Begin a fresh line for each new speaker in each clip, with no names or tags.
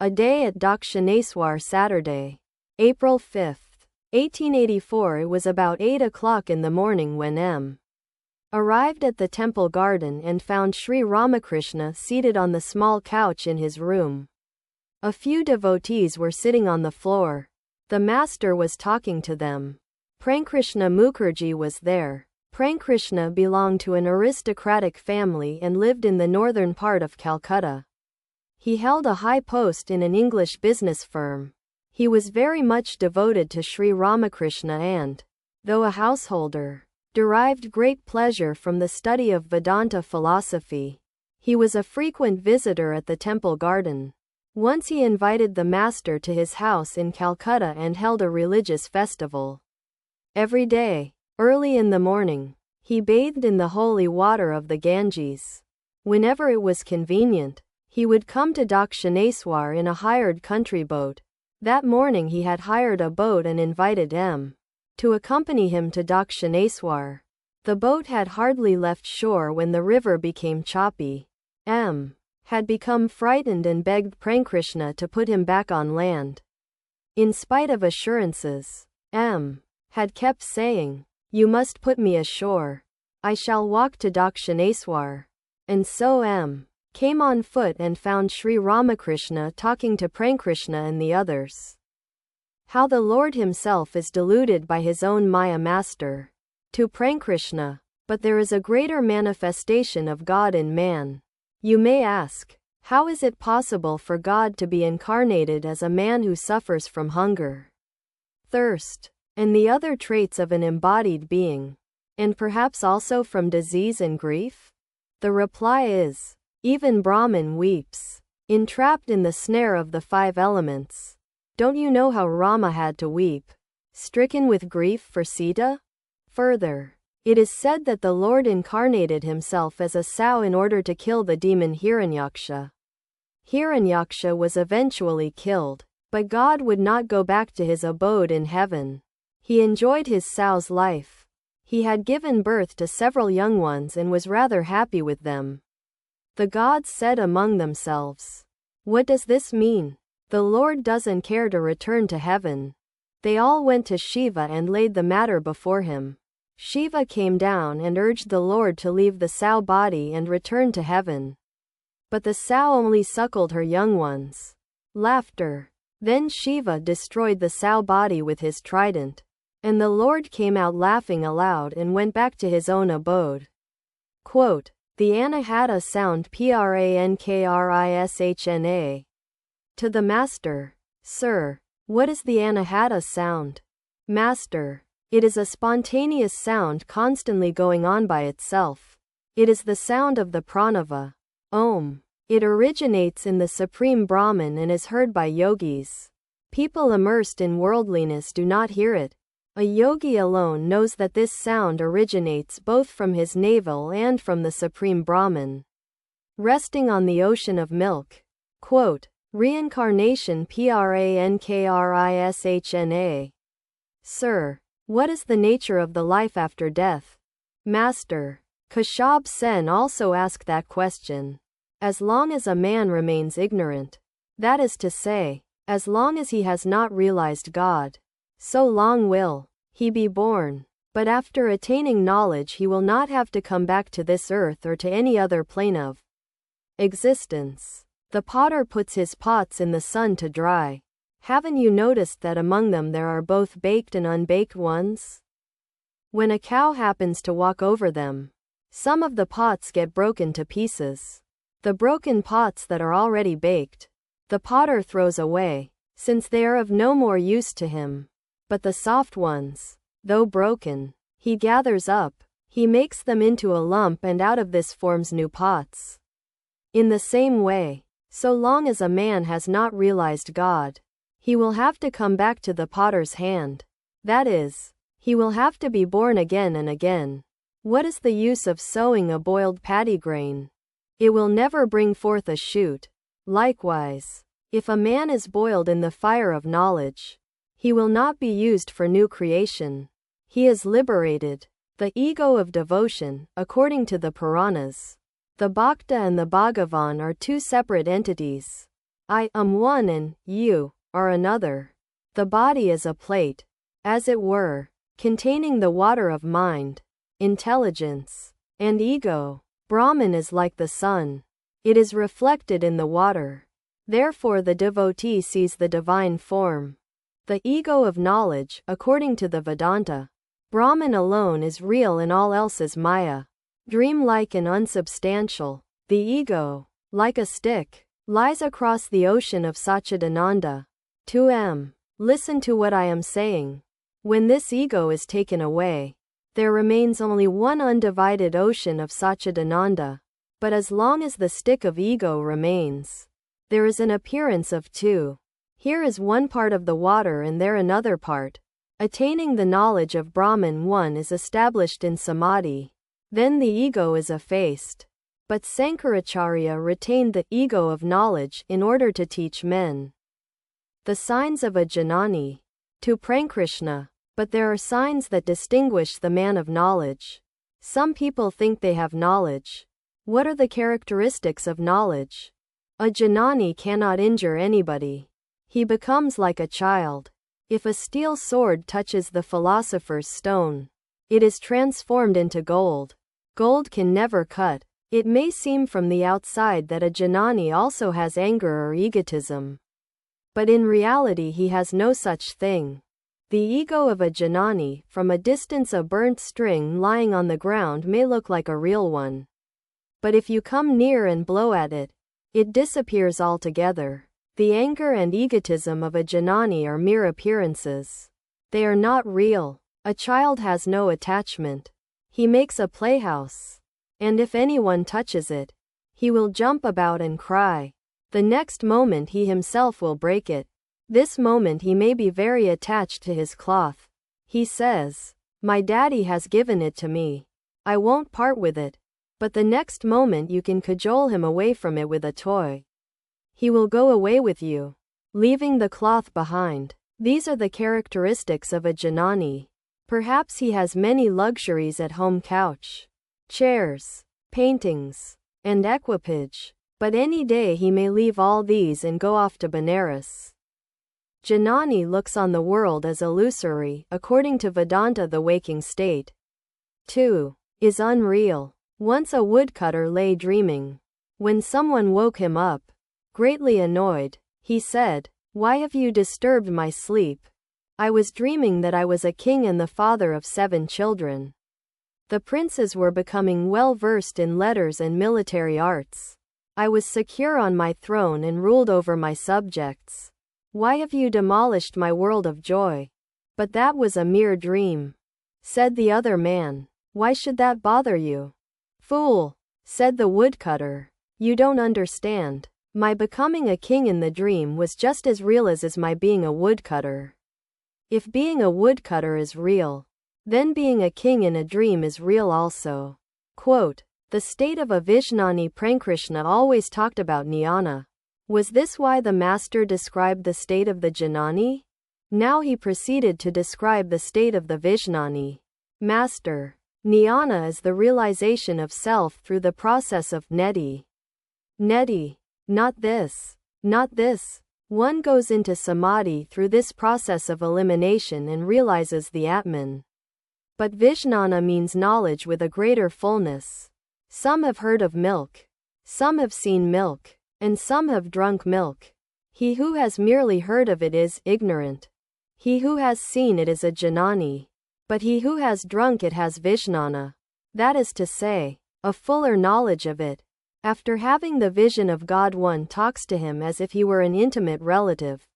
A Day at Dakshineswar. Saturday, April 5, 1884. It was about 8 o'clock in the morning when M. arrived at the temple garden and found Sri Ramakrishna seated on the small couch in his room. A few devotees were sitting on the floor. The master was talking to them. Prankrishna Mukherjee was there. Prankrishna belonged to an aristocratic family and lived in the northern part of Calcutta. He held a high post in an English business firm. He was very much devoted to Sri Ramakrishna and, though a householder, derived great pleasure from the study of Vedanta philosophy. He was a frequent visitor at the temple garden. Once he invited the master to his house in Calcutta and held a religious festival. Every day, early in the morning, he bathed in the holy water of the Ganges. Whenever it was convenient, he would come to Dakshineswar in a hired country boat. That morning he had hired a boat and invited M. to accompany him to Dakshineswar. The boat had hardly left shore when the river became choppy. M. had become frightened and begged Prankrishna to put him back on land. In spite of assurances, M. had kept saying, "You must put me ashore. I shall walk to Dakshineswar." And so M. came on foot and found Sri Ramakrishna talking to Prankrishna and the others. How the Lord himself is deluded by his own Maya master. To Prankrishna, but there is a greater manifestation of God in man. You may ask, how is it possible for God to be incarnated as a man who suffers from hunger, thirst, and the other traits of an embodied being, and perhaps also from disease and grief? The reply is, even Brahman weeps, entrapped in the snare of the 5 elements. Don't you know how Rama had to weep, stricken with grief for Sita? Further, it is said that the Lord incarnated himself as a sow in order to kill the demon Hiranyaksha. Hiranyaksha was eventually killed, but God would not go back to his abode in heaven. He enjoyed his sow's life. He had given birth to several young ones and was rather happy with them. The gods said among themselves, "What does this mean? The Lord doesn't care to return to heaven." They all went to Shiva and laid the matter before him. Shiva came down and urged the Lord to leave the sow body and return to heaven. But the sow only suckled her young ones. Laughter. Then Shiva destroyed the sow body with his trident. And the Lord came out laughing aloud and went back to his own abode. Quote, the anahata sound Prankrishna. To the master, "Sir, what is the anahata sound?" Master, it is a spontaneous sound constantly going on by itself. It is the sound of the pranava, Om. It originates in the Supreme Brahman and is heard by yogis. People immersed in worldliness do not hear it. A yogi alone knows that this sound originates both from his navel and from the Supreme Brahman. Resting on the ocean of milk. Quote, reincarnation Prankrishna. Sir, what is the nature of the life after death? Master, Kashab Sen also asked that question. As long as a man remains ignorant, that is to say, as long as he has not realized God, so long will he be born. But after attaining knowledge he will not have to come back to this earth or to any other plane of existence. The potter puts his pots in the sun to dry. Haven't you noticed that among them there are both baked and unbaked ones? When a cow happens to walk over them, some of the pots get broken to pieces. The broken pots that are already baked, the potter throws away, since they are of no more use to him. But the soft ones, though broken, he gathers up. He makes them into a lump and out of this forms new pots. In the same way, so long as a man has not realized God, he will have to come back to the potter's hand. That is, he will have to be born again and again. What is the use of sowing a boiled paddy grain? It will never bring forth a shoot. Likewise, if a man is boiled in the fire of knowledge, he will not be used for new creation. He is liberated. The ego of devotion, according to the Puranas. The Bhakta and the Bhagavan are two separate entities. I am one and you are another. The body is a plate, as it were, containing the water of mind, intelligence, and ego. Brahman is like the sun. It is reflected in the water. Therefore the devotee sees the divine form. The ego of knowledge, according to the Vedanta, Brahman alone is real and all else is Maya, dreamlike and unsubstantial. The ego, like a stick, lies across the ocean of Satchidananda. 2m. Listen to what I am saying. When this ego is taken away, there remains only one undivided ocean of Satchidananda. But as long as the stick of ego remains, there is an appearance of two. Here is one part of the water and there another part. Attaining the knowledge of Brahman one is established in samadhi. Then the ego is effaced. But Sankaracharya retained the ego of knowledge in order to teach men. The signs of a Janani. To Prankrishna. But there are signs that distinguish the man of knowledge. Some people think they have knowledge. What are the characteristics of knowledge? A Janani cannot injure anybody. He becomes like a child. If a steel sword touches the philosopher's stone, it is transformed into gold. Gold can never cut. It may seem from the outside that a Janani also has anger or egotism. But in reality he has no such thing. The ego of a Janani, from a distance a burnt string lying on the ground may look like a real one. But if you come near and blow at it, it disappears altogether. The anger and egotism of a Janani are mere appearances. They are not real. A child has no attachment. He makes a playhouse. And if anyone touches it, he will jump about and cry. The next moment he himself will break it. This moment he may be very attached to his cloth. He says, "My daddy has given it to me. I won't part with it." But the next moment you can cajole him away from it with a toy. He will go away with you, leaving the cloth behind. These are the characteristics of a Janani. Perhaps he has many luxuries at home: couch, chairs, paintings, and equipage. But any day he may leave all these and go off to Benares. Janani looks on the world as illusory. According to Vedanta, the waking state, 2. is unreal. Once a woodcutter lay dreaming. When someone woke him up, greatly annoyed, he said, "Why have you disturbed my sleep? I was dreaming that I was a king and the father of 7 children. The princes were becoming well versed in letters and military arts. I was secure on my throne and ruled over my subjects. Why have you demolished my world of joy?" "But that was a mere dream," said the other man. "Why should that bother you?" "Fool," said the woodcutter, "you don't understand. My becoming a king in the dream was just as real as is my being a woodcutter. If being a woodcutter is real, then being a king in a dream is real also." Quote, "The state of a Vijnani Prankrishna always talked about jnana. Was this why the master described the state of the Janani? Now he proceeded to describe the state of the Vijnani. Master, jnana is the realization of self through the process of neti. Neti, not this, not this. One goes into samadhi through this process of elimination and realizes the Atman. But Vijnana means knowledge with a greater fullness. Some have heard of milk. Some have seen milk. And some have drunk milk. He who has merely heard of it is ignorant. He who has seen it is a Janani. But he who has drunk it has Vijnana. That is to say, a fuller knowledge of it. After having the vision of God, one talks to him as if he were an intimate relative.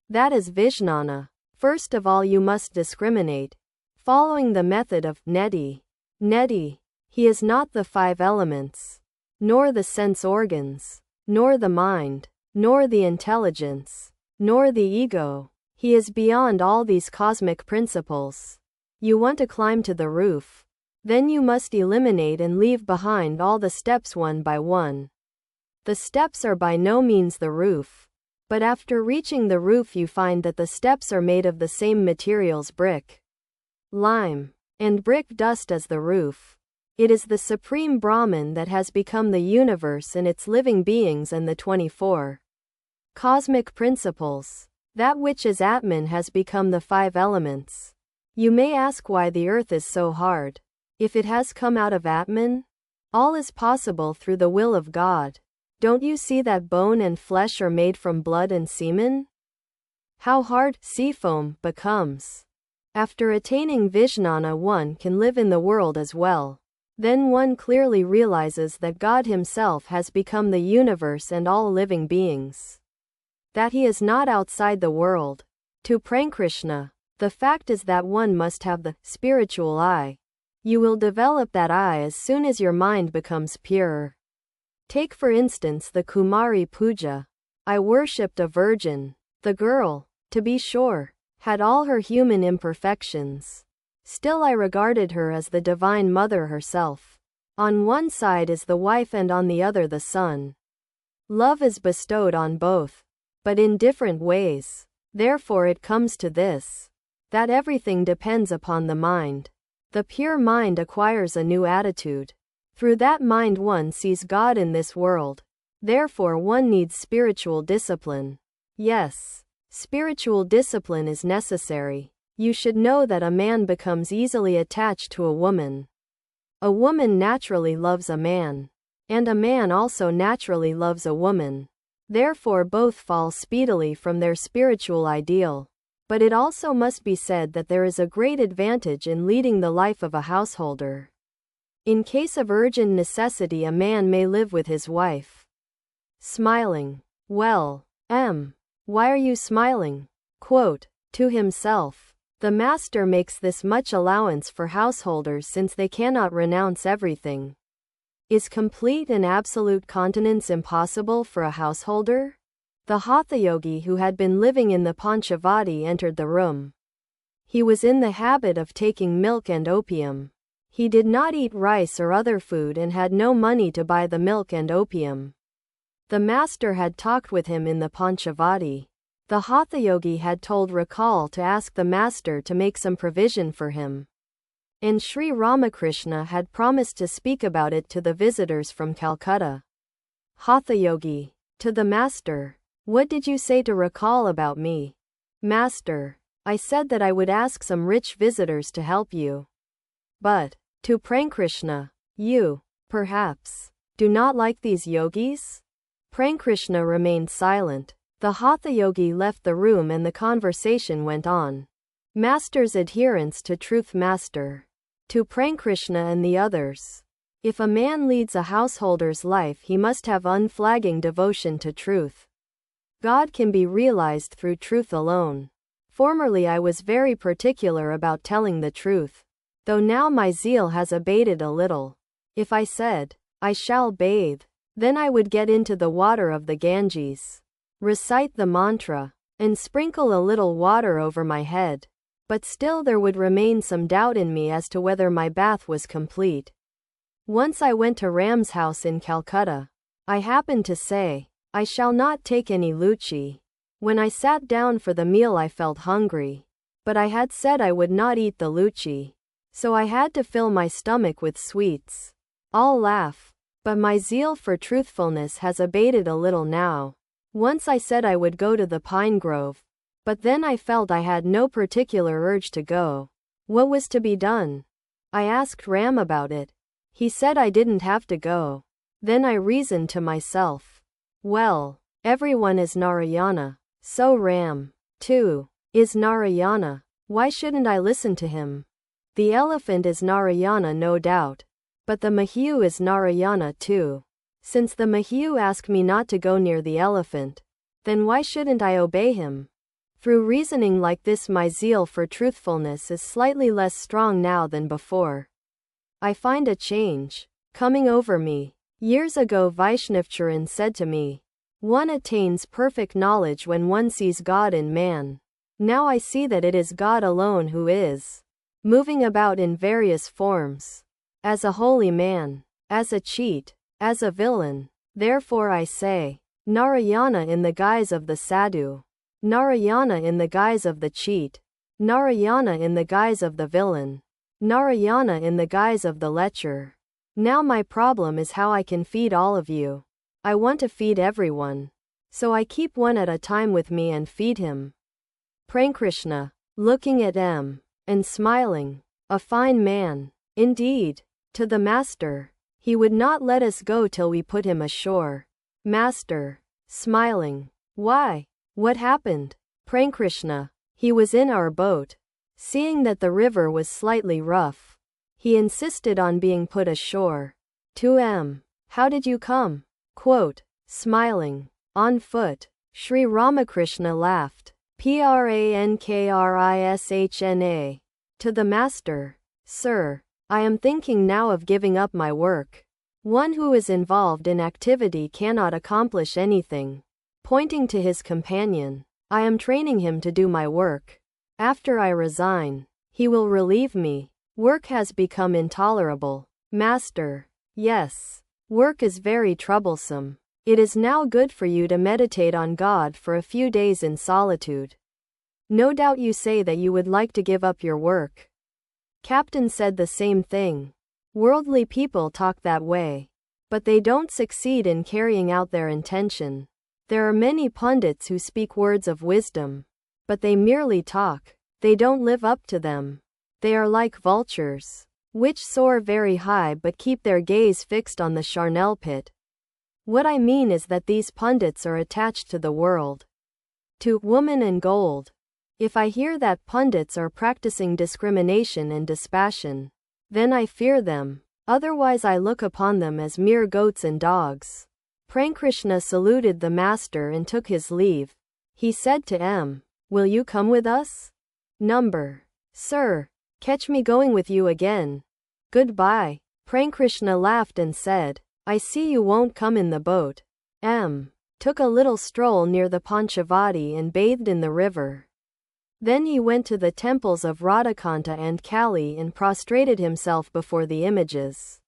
That is Vijnana. First of all you must discriminate, following the method of neti. Neti. He is not the 5 elements, nor the sense organs, nor the mind, nor the intelligence, nor the ego. He is beyond all these cosmic principles. You want to climb to the roof. Then you must eliminate and leave behind all the steps one by one. The steps are by no means the roof. But after reaching the roof you find that the steps are made of the same materials: brick, lime, and brick dust as the roof. It is the Supreme Brahman that has become the universe and its living beings and the 24 Cosmic principles. That which is Atman has become the five elements. You may ask why the earth is so hard. If it has come out of Atman, all is possible through the will of God. Don't you see that bone and flesh are made from blood and semen? How hard sea foam becomes. After attaining Vijnana, one can live in the world as well. Then one clearly realizes that God Himself has become the universe and all living beings. That He is not outside the world. To Prankrishna, the fact is that one must have the spiritual eye. You will develop that eye as soon as your mind becomes pure. Take for instance the Kumari Puja. I worshipped a virgin. The girl, to be sure, had all her human imperfections. Still I regarded her as the Divine Mother herself. On one side is the wife and on the other the son. Love is bestowed on both, but in different ways. Therefore it comes to this, that everything depends upon the mind. The pure mind acquires a new attitude. Through that mind one sees God in this world. Therefore one needs spiritual discipline. Yes, spiritual discipline is necessary. You should know that a man becomes easily attached to a woman. A woman naturally loves a man. And a man also naturally loves a woman. Therefore both fall speedily from their spiritual ideal. But it also must be said that there is a great advantage in leading the life of a householder. In case of urgent necessity a man may live with his wife. Smiling. Well, why are you smiling? Quote, to himself. The master makes this much allowance for householders since they cannot renounce everything. Is complete and absolute continence impossible for a householder? The Hatha yogi who had been living in the Panchavati entered the room. He was in the habit of taking milk and opium. He did not eat rice or other food and had no money to buy the milk and opium. The master had talked with him in the Panchavati. The Hatha yogi had told Rakal to ask the master to make some provision for him. And Sri Ramakrishna had promised to speak about it to the visitors from Calcutta. Hatha yogi. To the master. What did you say to Rakal about me? Master. I said that I would ask some rich visitors to help you. But, to Prankrishna, you, perhaps, do not like these yogis? Prankrishna remained silent. The Hatha yogi left the room and the conversation went on. Master's adherence to truth. Master. To Prankrishna and the others. If a man leads a householder's life he must have unflagging devotion to truth. God can be realized through truth alone. Formerly I was very particular about telling the truth. Though now my zeal has abated a little. If I said, I shall bathe, then I would get into the water of the Ganges, recite the mantra, and sprinkle a little water over my head. But still there would remain some doubt in me as to whether my bath was complete. Once I went to Ram's house in Calcutta. I happened to say, I shall not take any luchi. When I sat down for the meal I felt hungry. But I had said I would not eat the luchi. So I had to fill my stomach with sweets. All laugh. But my zeal for truthfulness has abated a little now. Once I said I would go to the pine grove. But then I felt I had no particular urge to go. What was to be done? I asked Ram about it. He said I didn't have to go. Then I reasoned to myself. Well, everyone is Narayana. So Ram, too, is Narayana. Why shouldn't I listen to him? The elephant is Narayana no doubt. But the Mahiu is Narayana too. Since the Mahiu asked me not to go near the elephant, then why shouldn't I obey him? Through reasoning like this my zeal for truthfulness is slightly less strong now than before. I find a change coming over me. Years ago Vaishnavcharan said to me, one attains perfect knowledge when one sees God in man. Now I see that it is God alone who is moving about in various forms. As a holy man, as a cheat, as a villain. Therefore I say, Narayana in the guise of the sadhu. Narayana in the guise of the cheat. Narayana in the guise of the villain. Narayana in the guise of the lecher. Now my problem is how I can feed all of you. I want to feed everyone. So I keep one at a time with me and feed him. Prankrishna, looking at M. and smiling. A fine man, indeed. To the master. He would not let us go till we put him ashore. Master, smiling. Why? What happened? Prankrishna. He was in our boat. Seeing that the river was slightly rough, he insisted on being put ashore. To M. How did you come? Quote, smiling. On foot. Sri Ramakrishna laughed. Prankrishna. To the master. Sir, I am thinking now of giving up my work. One who is involved in activity cannot accomplish anything. Pointing to his companion. I am training him to do my work. After I resign, he will relieve me. Work has become intolerable. Master. Yes. Work is very troublesome. It is now good for you to meditate on God for a few days in solitude. No doubt you say that you would like to give up your work. Captain said the same thing. Worldly people talk that way. But they don't succeed in carrying out their intention. There are many pundits who speak words of wisdom. But they merely talk. They don't live up to them. They are like vultures, which soar very high but keep their gaze fixed on the charnel pit. What I mean is that these pundits are attached to the world. To woman and gold. If I hear that pundits are practicing discrimination and dispassion, then I fear them. Otherwise I look upon them as mere goats and dogs. Prankrishna saluted the master and took his leave. He said to M. Will you come with us? Number. Sir, catch me going with you again. Goodbye. Prankrishna laughed and said, I see you won't come in the boat. M. Took a little stroll near the Panchavati and bathed in the river. Then he went to the temples of Radhakanta and Kali and prostrated himself before the images.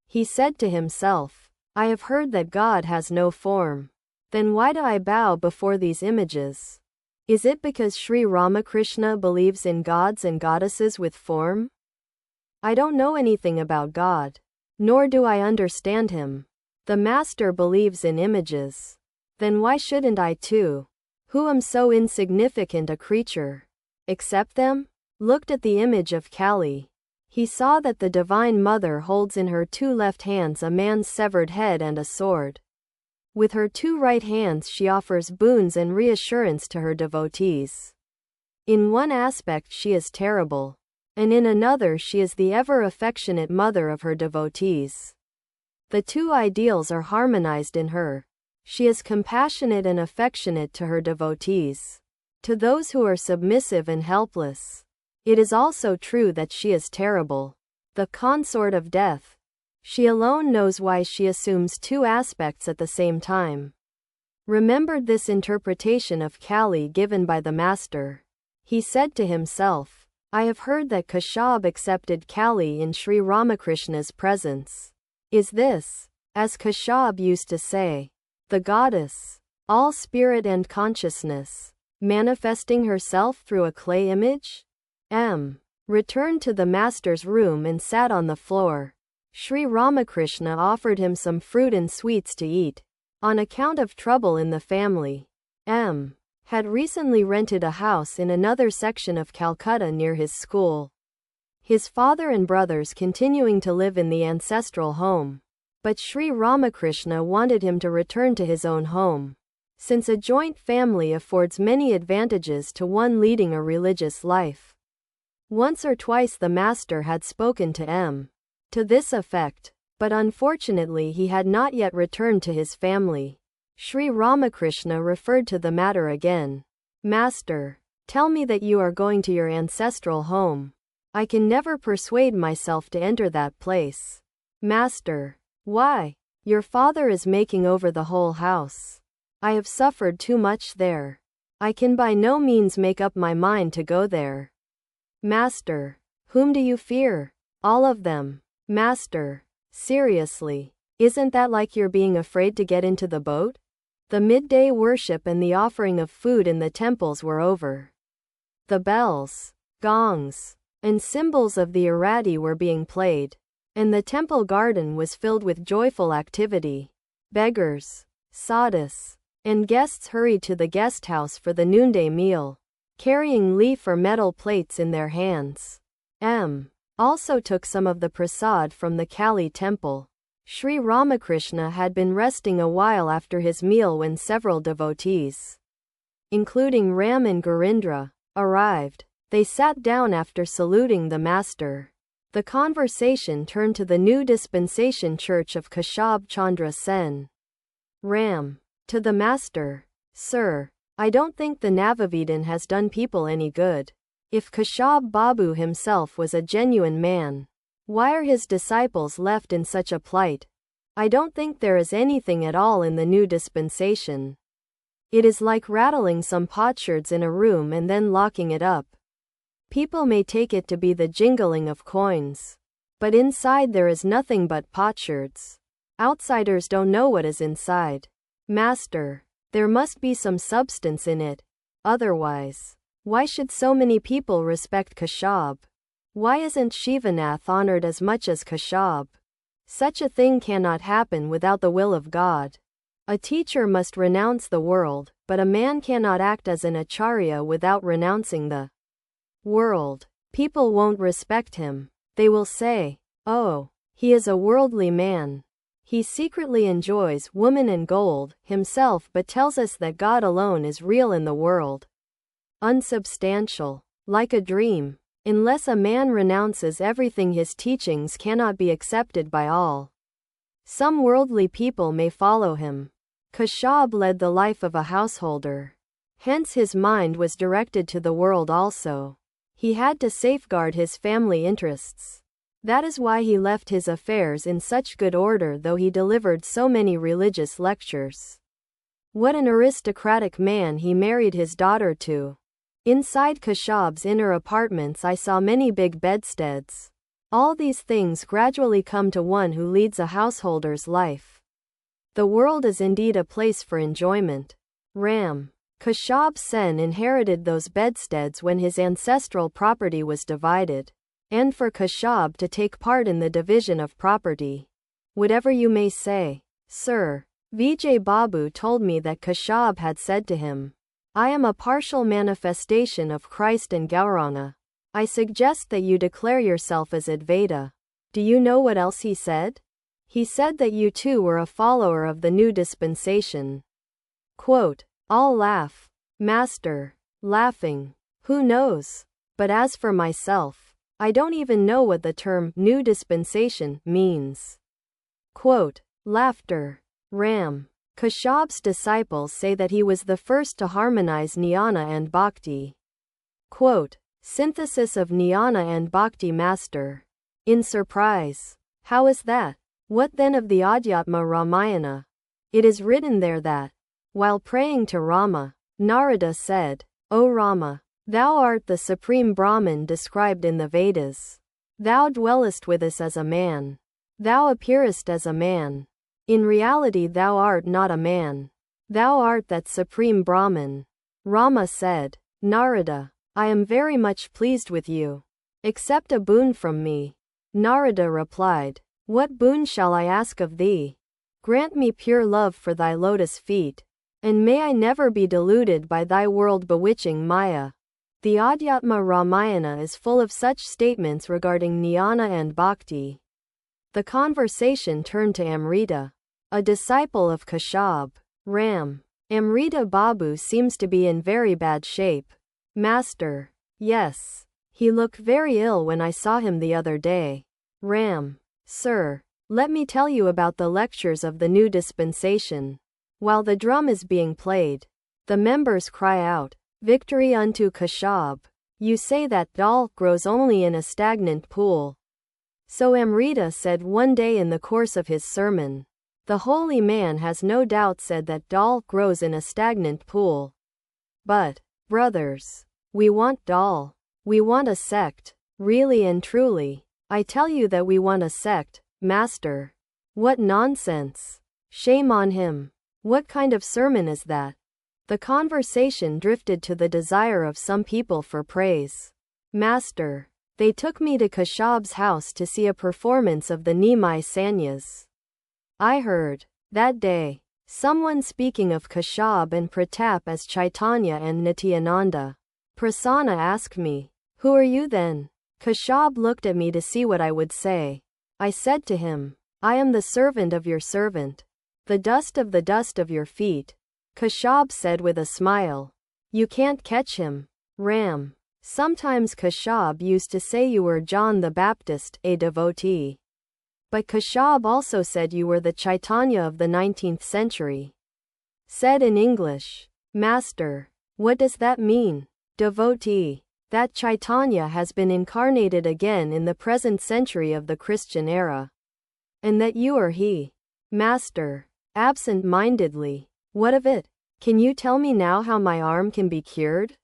He said to himself, I have heard that God has no form. Then why do I bow before these images? Is it because Sri Ramakrishna believes in gods and goddesses with form? I don't know anything about God. Nor do I understand him. The master believes in images. Then why shouldn't I too? Who am so insignificant a creature? Accept them? Looked at the image of Kali. He saw that the Divine Mother holds in her two left hands a man's severed head and a sword. With her two right hands she offers boons and reassurance to her devotees. In one aspect she is terrible, and in another she is the ever-affectionate mother of her devotees. The two ideals are harmonized in her. She is compassionate and affectionate to her devotees. To those who are submissive and helpless. It is also true that she is terrible. The consort of death. She alone knows why she assumes two aspects at the same time. Remembered this interpretation of Kali given by the master. He said to himself, I have heard that Kashyap accepted Kali in Sri Ramakrishna's presence. Is this, as Kashyap used to say, the goddess, all spirit and consciousness, manifesting herself through a clay image? M. Returned to the master's room and sat on the floor. Sri Ramakrishna offered him some fruit and sweets to eat. On account of trouble in the family, M. had recently rented a house in another section of Calcutta near his school. His father and brothers continuing to live in the ancestral home. But Sri Ramakrishna wanted him to return to his own home, since a joint family affords many advantages to one leading a religious life. Once or twice the master had spoken to M. to this effect, but unfortunately he had not yet returned to his family. Sri Ramakrishna referred to the matter again. Master, tell me that you are going to your ancestral home. I can never persuade myself to enter that place. Master, why? Your father is making over the whole house. I have suffered too much there. I can by no means make up my mind to go there. Master, whom do you fear? All of them. Master, seriously, isn't that like your being afraid to get into the boat? The midday worship and the offering of food in the temples were over. The bells, gongs, and cymbals of the arati were being played, and the temple garden was filled with joyful activity. Beggars, sadhus, and guests hurried to the guest house for the noonday meal, carrying leaf or metal plates in their hands. M. also took some of the prasad from the Kali temple. Sri Ramakrishna had been resting a while after his meal when several devotees, including Ram and Gurindra, arrived. They sat down after saluting the master. The conversation turned to the new dispensation church of Keshab Chandra Sen. Ram. To the master. Sir, I don't think the Navavedan has done people any good. If Keshab Babu himself was a genuine man, why are his disciples left in such a plight? I don't think there is anything at all in the new dispensation. It is like rattling some potsherds in a room and then locking it up. People may take it to be the jingling of coins, but inside there is nothing but potsherds. Outsiders don't know what is inside. Master, there must be some substance in it. Otherwise, why should so many people respect Keshab? Why isn't Shivanath honored as much as Keshab? Such a thing cannot happen without the will of God. A teacher must renounce the world, but a man cannot act as an acharya without renouncing the world. People won't respect him. They will say, oh, he is a worldly man. He secretly enjoys woman and gold himself, but tells us that God alone is real in the world. Unsubstantial. Like a dream. Unless a man renounces everything, his teachings cannot be accepted by all. Some worldly people may follow him. Keshab led the life of a householder. Hence his mind was directed to the world also. He had to safeguard his family interests. That is why he left his affairs in such good order, though he delivered so many religious lectures. What an aristocratic man he married his daughter to. Inside Keshab's inner apartments I saw many big bedsteads. All these things gradually come to one who leads a householder's life. The world is indeed a place for enjoyment. Ram. Keshab Sen inherited those bedsteads when his ancestral property was divided, and for Keshab to take part in the division of property. Whatever you may say, sir, Vijay Babu told me that Keshab had said to him, I am a partial manifestation of Christ and Gauranga. I suggest that you declare yourself as Advaita. Do you know what else he said? He said that you too were a follower of the new dispensation. Quote, all laugh. Master. Laughing. Who knows? But as for myself, I don't even know what the term new dispensation means. Quote, laughter. Ram. Keshab's disciples say that he was the first to harmonize jnana and bhakti. Quote, synthesis of jnana and bhakti. Master. In surprise. How is that? What then of the Adhyatma Ramayana? It is written there that, while praying to Rama, Narada said, O Rama, thou art the supreme Brahman described in the Vedas. Thou dwellest with us as a man. Thou appearest as a man. In reality thou art not a man. Thou art that supreme Brahman. Rama said, Narada, I am very much pleased with you. Accept a boon from me. Narada replied, what boon shall I ask of thee? Grant me pure love for thy lotus feet, and may I never be deluded by thy world-bewitching Maya. The Adhyatma Ramayana is full of such statements regarding jnana and bhakti. The conversation turned to Amrita, a disciple of Keshab. Ram. Amrita Babu seems to be in very bad shape. Master. Yes. He looked very ill when I saw him the other day. Ram. Sir, let me tell you about the lectures of the new dispensation. While the drum is being played, the members cry out, Victory unto Keshab. You say that dal grows only in a stagnant pool. So Amrita said one day in the course of his sermon. The holy man has no doubt said that dal grows in a stagnant pool. But, brothers, we want dal. We want a sect, really and truly. I tell you that we want a sect, master. What nonsense. Shame on him. What kind of sermon is that? The conversation drifted to the desire of some people for praise. Master. They took me to Keshab's house to see a performance of the Nimai Sanyas. I heard, that day, Someone speaking of Kashyap and Pratap as Chaitanya and Nityananda. Prasanna asked me, "Who are you then?" Kashyap looked at me to see what I would say. I said to him, "I am the servant of your servant. The dust of your feet." Kashyap said with a smile, "You can't catch him, Ram." Sometimes Kashyap used to say you were John the Baptist, a devotee. But Kashyap also said you were the Chaitanya of the 19th century. Said in English, "Master, what does that mean?" Devotee. That Chaitanya has been incarnated again in the present century of the Christian era. And that you are he. Master. Absent-mindedly. What of it? Can you tell me now how my arm can be cured?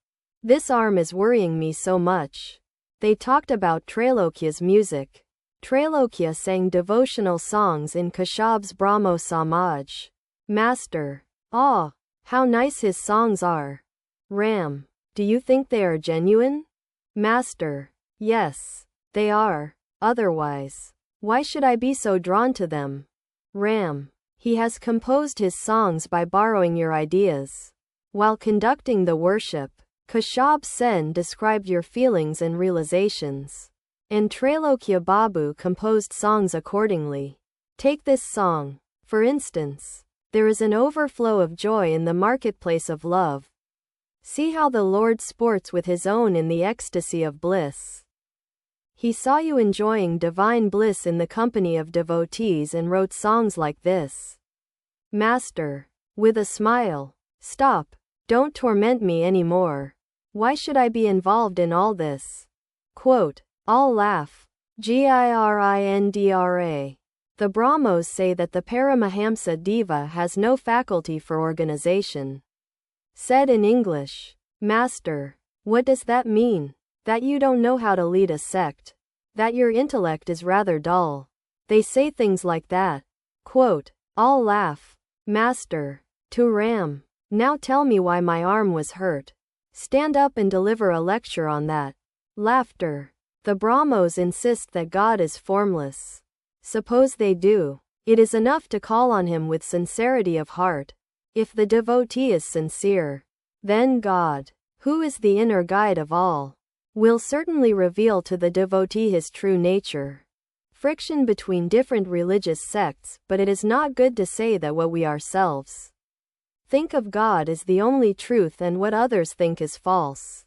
This arm is worrying me so much. They talked about Trailokya's music. Trailokya sang devotional songs in Kashyap's Brahmo Samaj. Master. Ah, how nice his songs are. Ram. Do you think they are genuine? Master. Yes, they are. Otherwise, why should I be so drawn to them? Ram. He has composed his songs by borrowing your ideas. While conducting the worship, Kashyap Sen described your feelings and realizations. And Trailokya Babu composed songs accordingly. Take this song, for instance. There is an overflow of joy in the marketplace of love. See how the Lord sports with his own in the ecstasy of bliss. He saw you enjoying divine bliss in the company of devotees and wrote songs like this. Master. With a smile. Stop. Don't torment me anymore. Why should I be involved in all this? Quote. All laugh. Girindra. The Brahmos say that the Paramahamsa Deva has no faculty for organization. Said in English. Master. What does that mean? That you don't know how to lead a sect. That your intellect is rather dull. They say things like that. Quote. All laugh. Master. To Ram. Now tell me why my arm was hurt. Stand up and deliver a lecture on that. Laughter. The Brahmos insist that God is formless. Suppose they do. It is enough to call on him with sincerity of heart. If the devotee is sincere, then God, who is the inner guide of all, will certainly reveal to the devotee his true nature. Friction between different religious sects, but it is not good to say that what we ourselves think of God is the only truth and what others think is false.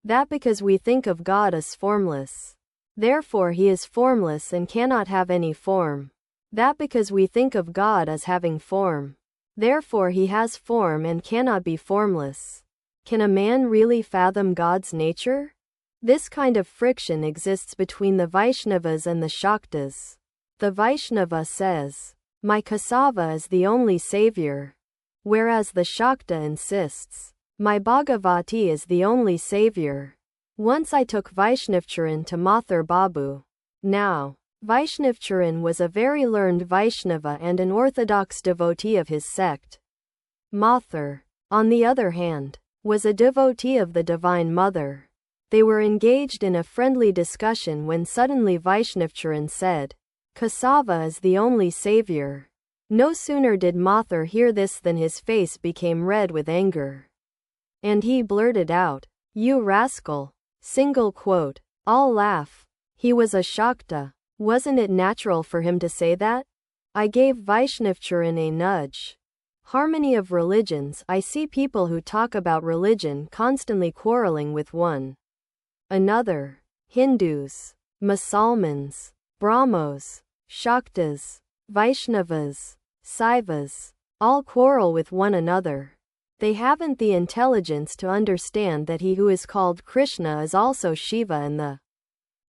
That because we think of God as formless, therefore he is formless and cannot have any form. That because we think of God as having form, therefore he has form and cannot be formless. Can a man really fathom God's nature? This kind of friction exists between the Vaishnavas and the Shaktas. The Vaishnava says, my Kesava is the only savior. Whereas the Shakta insists, my Bhagavati is the only savior. Once I took Vaishnavcharan to Mathur Babu. Now, Vaishnavcharan was a very learned Vaishnava and an orthodox devotee of his sect. Mathur, on the other hand, was a devotee of the Divine Mother. They were engaged in a friendly discussion when suddenly Vaishnavcharan said, Kesava is the only savior. No sooner did Mathur hear this than his face became red with anger. And he blurted out, you rascal. Single quote. All laugh. He was a Shakta. Wasn't it natural for him to say that? I gave Vaishnavcharan a nudge. Harmony of religions. I see people who talk about religion constantly quarreling with one another. Hindus, Musalmans, Brahmos, Shaktas, Vaishnavas, Saivas, all quarrel with one another. They haven't the intelligence to understand that he who is called Krishna is also Shiva and the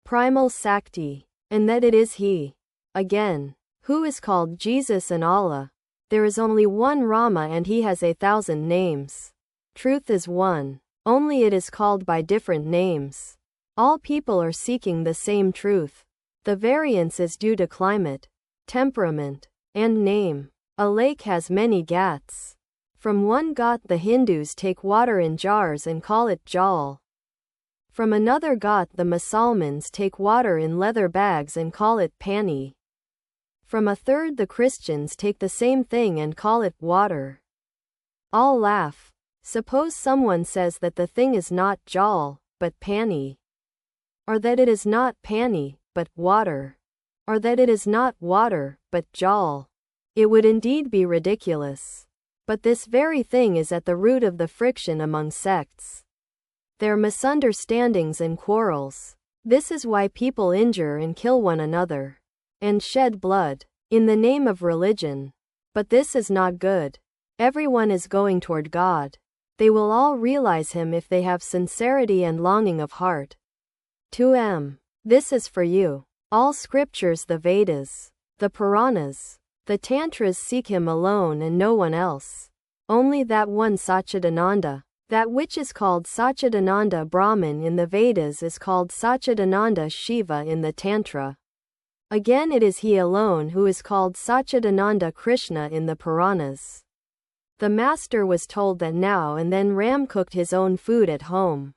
primal Sakti, and that it is he, again, who is called Jesus and Allah. There is only one Rama and he has 1,000 names. Truth is one, only it is called by different names. All people are seeking the same truth. The variance is due to climate, temperament, and name. A lake has many ghats. From one ghat the Hindus take water in jars and call it jal. From another ghat the Musalmans take water in leather bags and call it pani. From a third, the Christians take the same thing and call it water. All laugh. Suppose someone says that the thing is not jal, but pani. Or that it is not pani, but water. Or that it is not water, but jal. It would indeed be ridiculous. But this very thing is at the root of the friction among sects. Their misunderstandings and quarrels. This is why people injure and kill one another. And shed blood. In the name of religion. But this is not good. Everyone is going toward God. They will all realize Him if they have sincerity and longing of heart. 2m. This is for you. All scriptures, the Vedas, the Puranas, the Tantras seek Him alone and no one else. Only that one Satchidananda. That which is called Satchidananda Brahman in the Vedas is called Satchidananda Shiva in the Tantra. Again, it is He alone who is called Satchidananda Krishna in the Puranas. The master was told that now and then Ram cooked his own food at home.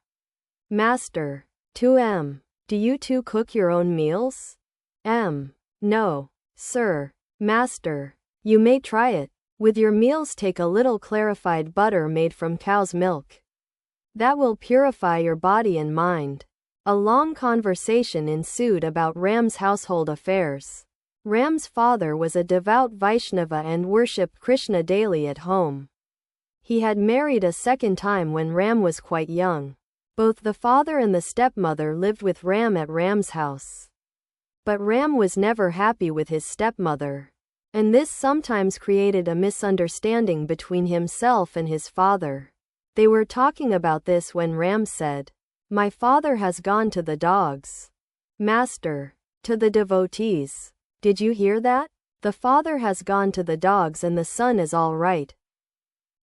Master. 2m. Do you too cook your own meals? M. No, sir. Master. You may try it. With your meals, take a little clarified butter made from cow's milk. That will purify your body and mind. A long conversation ensued about Ram's household affairs. Ram's father was a devout Vaishnava and worshipped Krishna daily at home. He had married a second time when Ram was quite young. Both the father and the stepmother lived with Ram at Ram's house. But Ram was never happy with his stepmother. And this sometimes created a misunderstanding between himself and his father. They were talking about this when Ram said, "My father has gone to the dogs." Master. To the devotees. Did you hear that? The father has gone to the dogs and the son is all right.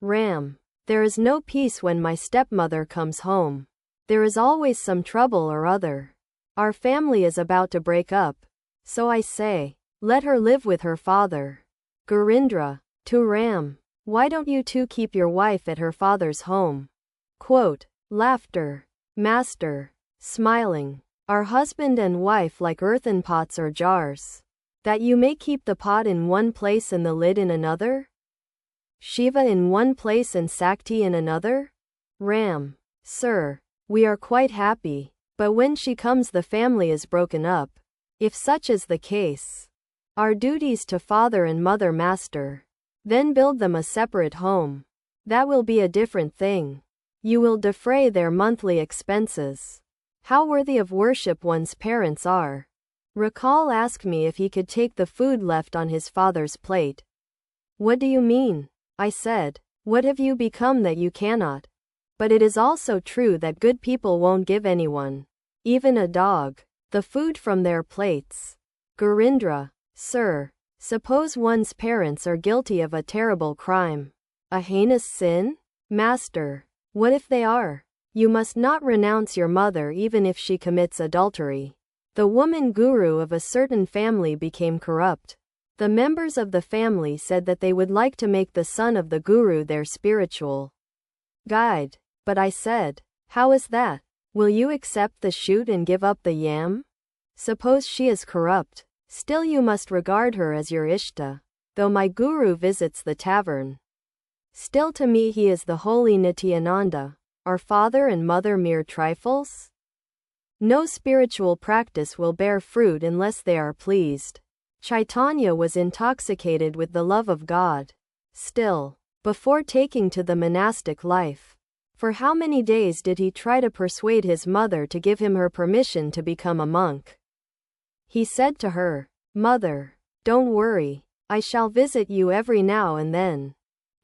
Ram. There is no peace when my stepmother comes home. There is always some trouble or other. Our family is about to break up. So I say, let her live with her father. Gurindra. To Ram. Why don't you two keep your wife at her father's home? Quote. Laughter. Master. Smiling. Are husband and wife like earthen pots or jars? That you may keep the pot in one place and the lid in another? Shiva in one place and Sakti in another? Ram. Sir. We are quite happy. But when she comes, the family is broken up. If such is the case, our duties to father and mother, master. Then build them a separate home. That will be a different thing. You will defray their monthly expenses. How worthy of worship one's parents are. Rakal asked me if he could take the food left on his father's plate. What do you mean? I said. What have you become that you cannot? But it is also true that good people won't give anyone, even a dog, the food from their plates. Gurindra. Sir. Suppose one's parents are guilty of a terrible crime. A heinous sin? Master. What if they are? You must not renounce your mother even if she commits adultery. The woman guru of a certain family became corrupt. The members of the family said that they would like to make the son of the guru their spiritual guide. But I said, how is that? Will you accept the shoot and give up the yam? Suppose she is corrupt. Still you must regard her as your Ishta. Though my guru visits the tavern, still to me he is the holy Nityananda. Are father and mother mere trifles? No spiritual practice will bear fruit unless they are pleased. Chaitanya was intoxicated with the love of God. Still, before taking to the monastic life, for how many days did he try to persuade his mother to give him her permission to become a monk? He said to her, Mother, don't worry, I shall visit you every now and then.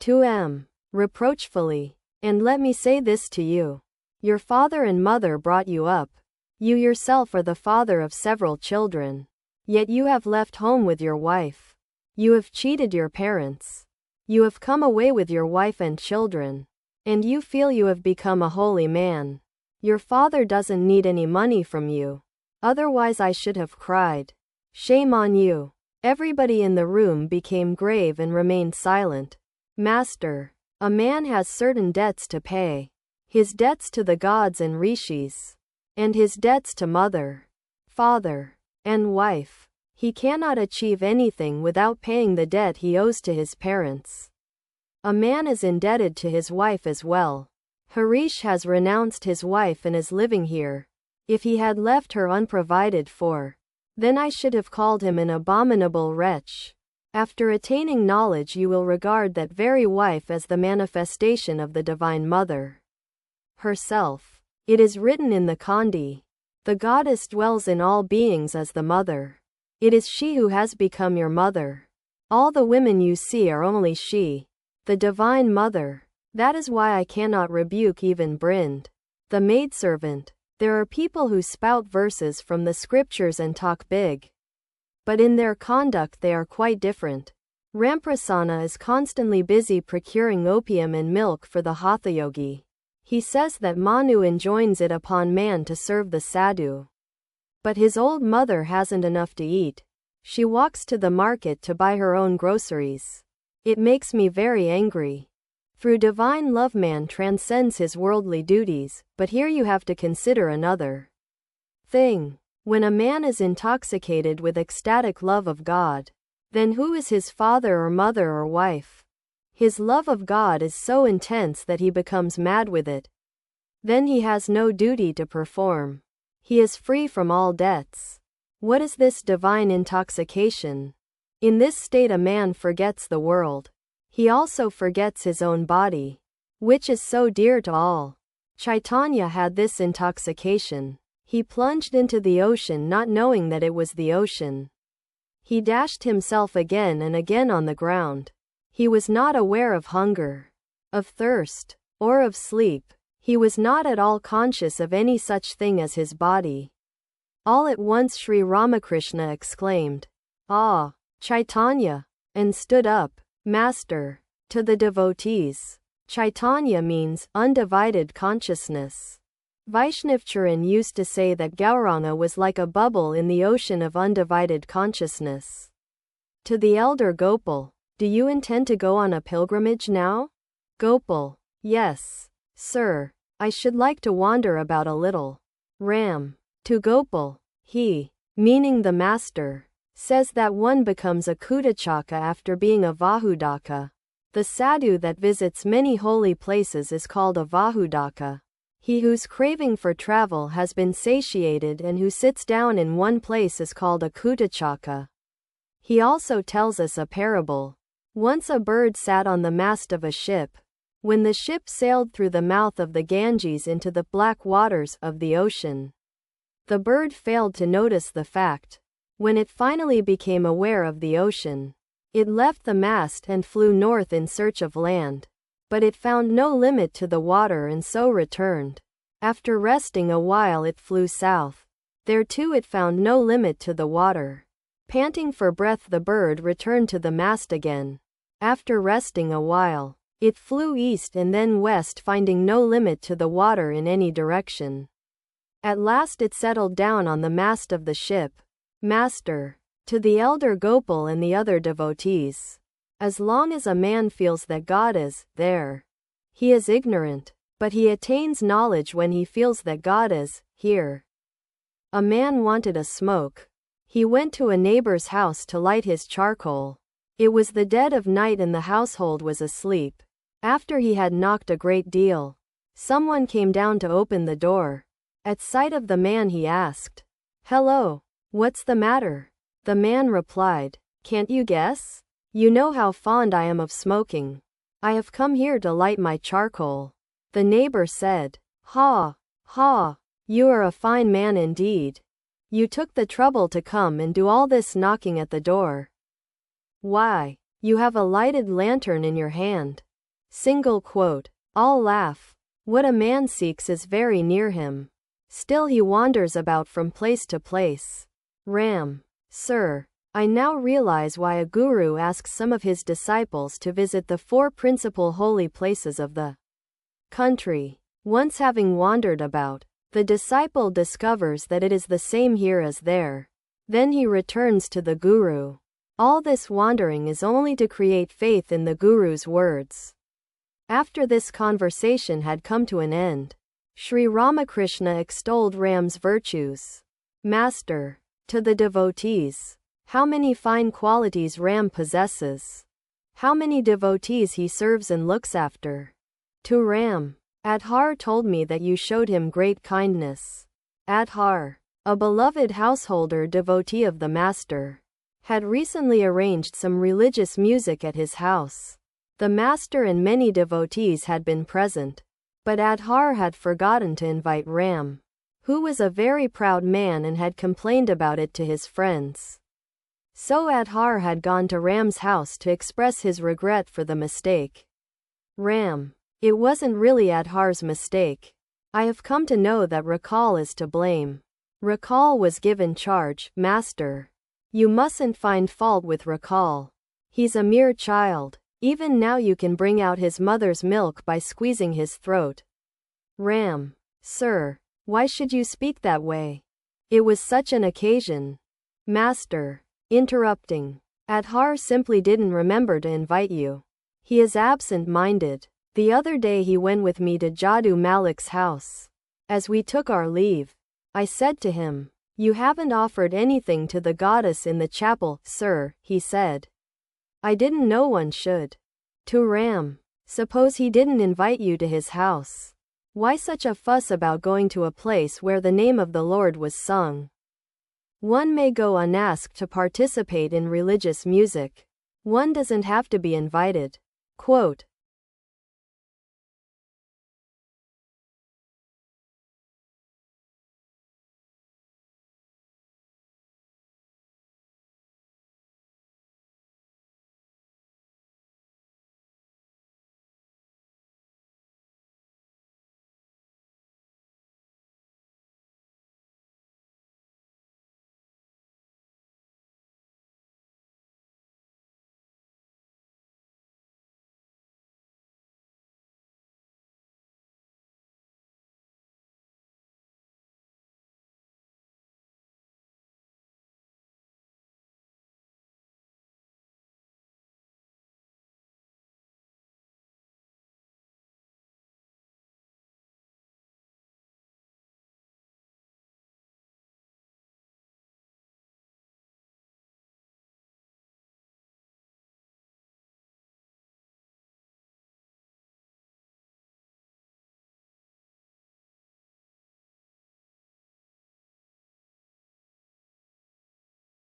2m. Reproachfully. And let me say this to you. Your father and mother brought you up. You yourself are the father of several children. Yet you have left home with your wife. You have cheated your parents. You have come away with your wife and children. And you feel you have become a holy man. Your father doesn't need any money from you. Otherwise I should have cried. Shame on you. Everybody in the room became grave and remained silent. Master. A man has certain debts to pay. His debts to the gods and rishis. And his debts to mother, father, and wife. He cannot achieve anything without paying the debt he owes to his parents. A man is indebted to his wife as well. Harish has renounced his wife and is living here. If he had left her unprovided for, then I should have called him an abominable wretch. After attaining knowledge, you will regard that very wife as the manifestation of the Divine Mother herself. It is written in the Kandi, the goddess dwells in all beings as the mother. It is she who has become your mother. All the women you see are only she, the Divine Mother. That is why I cannot rebuke even Brind, the maidservant. There are people who spout verses from the scriptures and talk big, but in their conduct they are quite different. Ramprasana is constantly busy procuring opium and milk for the Hatha-yogi. He says that Manu enjoins it upon man to serve the sadhu. But his old mother hasn't enough to eat. She walks to the market to buy her own groceries. It makes me very angry. Through divine love man transcends his worldly duties, but here you have to consider another thing. When a man is intoxicated with ecstatic love of God, then who is his father or mother or wife? His love of God is so intense that he becomes mad with it. Then he has no duty to perform. He is free from all debts. What is this divine intoxication? In this state a man forgets the world. He also forgets his own body, which is so dear to all. Chaitanya had this intoxication. He plunged into the ocean not knowing that it was the ocean. He dashed himself again and again on the ground. He was not aware of hunger, of thirst, or of sleep. He was not at all conscious of any such thing as his body. All at once Sri Ramakrishna exclaimed, "Ah, Chaitanya!" and stood up. Master, to the devotees, Chaitanya means undivided consciousness. Vaishnavcharan used to say that Gauranga was like a bubble in the ocean of undivided consciousness. To the elder Gopal, do you intend to go on a pilgrimage now? Gopal, yes, sir, I should like to wander about a little. Ram, to Gopal, he, meaning the master, says that one becomes a Kutachaka after being a Vahudaka. The sadhu that visits many holy places is called a Vahudaka. He whose craving for travel has been satiated and who sits down in one place is called a Kutachaka. He also tells us a parable. Once a bird sat on the mast of a ship. When the ship sailed through the mouth of the Ganges into the black waters of the ocean, the bird failed to notice the fact. When it finally became aware of the ocean, it left the mast and flew north in search of land. But it found no limit to the water and so returned. After resting a while it flew south. There too it found no limit to the water. Panting for breath the bird returned to the mast again. After resting a while, it flew east and then west, finding no limit to the water in any direction. At last it settled down on the mast of the ship. Master, to the elder Gopal and the other devotees, as long as a man feels that God is there, he is ignorant, but he attains knowledge when he feels that God is here. A man wanted a smoke. He went to a neighbor's house to light his charcoal. It was the dead of night and the household was asleep. After he had knocked a great deal, someone came down to open the door. At sight of the man he asked, "Hello, what's the matter?" The man replied, "Can't you guess? You know how fond I am of smoking. I have come here to light my charcoal." The neighbor said, "Ha, ha, you are a fine man indeed. You took the trouble to come and do all this knocking at the door. Why, you have a lighted lantern in your hand." Single quote. All laugh. What a man seeks is very near him. Still he wanders about from place to place. Ram. Sir, I now realize why a guru asks some of his disciples to visit the 4 principal holy places of the country. Once having wandered about, the disciple discovers that it is the same here as there. Then he returns to the guru. All this wandering is only to create faith in the guru's words. After this conversation had come to an end, Sri Ramakrishna extolled Ram's virtues. Master, to the devotees, How many fine qualities Ram possesses. How many devotees he serves and looks after. To Ram, Adhar told me that you showed him great kindness. Adhar, a beloved householder devotee of the Master, had recently arranged some religious music at his house. The Master and many devotees had been present, but Adhar had forgotten to invite Ram, who was a very proud man and had complained about it to his friends. So Adhar had gone to Ram's house to express his regret for the mistake. Ram, it wasn't really Adhar's mistake. I have come to know that Rakal is to blame. Rakal was given charge, Master. You mustn't find fault with Rakal. He's a mere child. Even now you can bring out his mother's milk by squeezing his throat. Ram, sir, why should you speak that way? It was such an occasion. Master, interrupting. Adhar simply didn't remember to invite you. He is absent-minded. The other day he went with me to Jadu Malik's house. As we took our leave, I said to him, "You haven't offered anything to the goddess in the chapel, sir," he said. "I didn't know one should." To Ram, suppose he didn't invite you to his house. Why such a fuss about going to a place where the name of the Lord was sung? One may go unasked to participate in religious music. One doesn't have to be invited. Quote,